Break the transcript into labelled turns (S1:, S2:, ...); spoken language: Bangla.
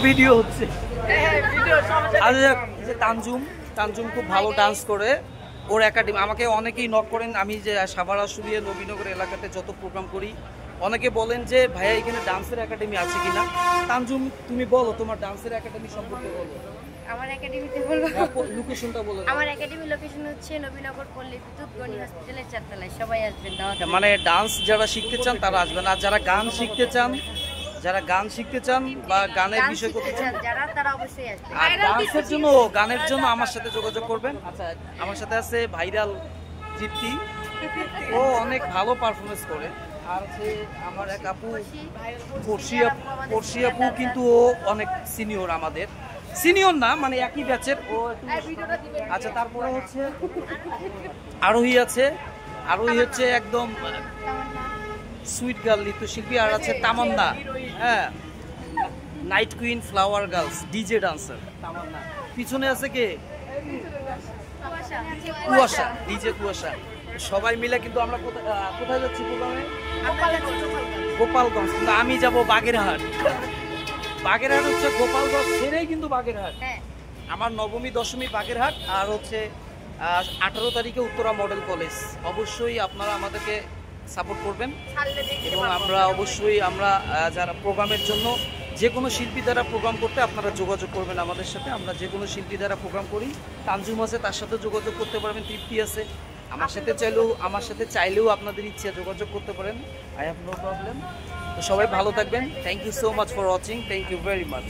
S1: ভিডিও হচ্ছে। তানজুম খুব ভালো ডান্স করে, ওর একাডেমি আমাকে অনেকেই নক করেন। আমি যে সাভারা সুরিয়া নবীনগর এলাকাতে যত প্রোগ্রাম করি, অনেকে বলেন যে ভাইয়া এখানে ডান্সের একাডেমি আছে কিনা। তানজুম তুমি বলো তোমার ডান্সের একাডেমি সম্পর্কে বলো।
S2: আমার একাডেমিতে বলবো,
S1: লোকেশনটা বলো।
S2: আমার একাডেমি লোকেশন হচ্ছে নবীনগর পল্লী বিদ্যুৎ গণি হসপিটালের 4 তলায়। সবাই আসবেন দাওয়াত।
S1: মানে ডান্স যারা শিখতে চান তারা আসবেন, আর যারা গান শিখতে চান, যারা গান শিখতে চান বা গানের বিষয় করতে চান
S2: যারা, তারা অবশ্যই আসবেন।
S1: আর ডান্সের জন্য, গানের জন্য আমার সাথে যোগাযোগ করবেন। আচ্ছা, আমার সাথে আছে ভাইরাল জিপ্তি, ও অনেক ভালো পারফরমেন্স করে। আর আছে আমার এক আপু পড়শি আপু, কিন্তু ও অনেক সিনিয়র, আমাদের সিনিয়র না মানে একই ব্যাচের ও। আচ্ছা, তারপরে হচ্ছে আরোহী আছে, আরোহী হচ্ছে একদম সুইট গার্ল নৃত্যশিল্পী। আর আছে তামান্না, হ্যাঁ, night queen, flower girls, DJ dancer Tamanna. পিছনে আছে কে? কুয়াশা, ডিজে কুয়াশা। সবাই মিলে কিন্তু আমরা কোথায় যাচ্ছি প্রোগ্রামে? গোপালগঞ্জ। কিন্তু আমি যাব বাগেরহাট। বাগেরহাট হচ্ছে গোপালগঞ্জ ছেড়েই কিন্তু বাগেরহাট। আমার নবমী দশমী বাগেরহাট, আর হচ্ছে 18 তারিখে উত্তরা মডেল কলেজ। অবশ্যই আপনারা আমাদেরকে সাপোর্ট করবেন এবং আমরা অবশ্যই যারা প্রোগ্রামের জন্য যে কোনো শিল্পী দ্বারা প্রোগ্রাম করতে আপনারা যোগাযোগ করবেন আমাদের সাথে। আমরা যে কোনো শিল্পী দ্বারা প্রোগ্রাম করি। তানজুম আছে, তার সাথে যোগাযোগ করতে পারবেন। তৃপ্তি আছে, আমার সাথে চাইলেও আপনাদের ইচ্ছা যোগাযোগ করতে পারেন। I have no problem. তো সবাই ভালো থাকবেন। Thank you so much for watching. Thank you very much.